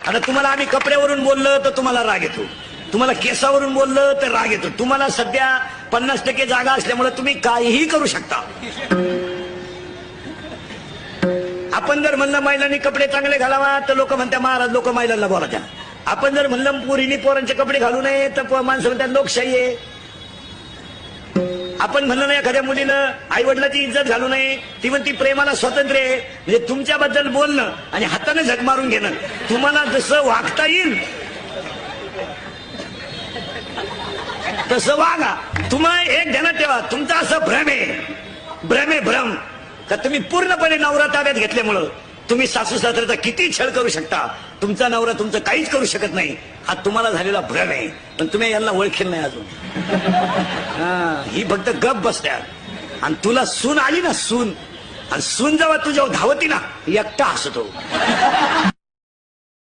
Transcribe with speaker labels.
Speaker 1: आता तुम्हाला आम्ही कपड्यावरून बोललो तर तुम्हाला राग येतो, तुम्हाला केसावरून बोललं तर राग येतो. तुम्हाला सध्या 50% जागा असल्यामुळे तुम्ही काहीही करू शकता. आपण जर म्हणलं महिलांनी कपडे चांगले घालावा तर लोक म्हणतात महाराज लोक महिलांना बोलायच्या. आपण जर म्हणलं पोरींनी पोरांचे कपडे घालू नये तर माणसं म्हणतात लोकशाही आहे. आपण म्हणलं नाही एखाद्या मुलीनं आई वडिलांची इज्जत घालू नये, ती म्हणती प्रेमाला स्वातंत्र्य आहे. म्हणजे तुमच्याबद्दल बोलणं आणि हाताने झक मारून घेणं, तुम्हाला जसं वागता येईल तसं वागा. तुम्हाला एक ध्यानात ठेवा, तुमचा असं भ्रम आहे भ्रम का तुम्ही पूर्णपणे नवरा ताब्यात घेतल्यामुळं तुम्ही सासू सासऱ्याचा किती छळ करू शकता, तुमचा नवरा तुमचं काहीच करू शकत नाही, हा तुम्हाला झालेला भ्रम आहे. पण तुम्ही यांना ओळखेल नाही अजून. ही फक्त गप बसत्यात. आणि तुला सून आली ना सून, आणि सून जेव्हा तुझ्यावर धावती ना एकटा हसतो.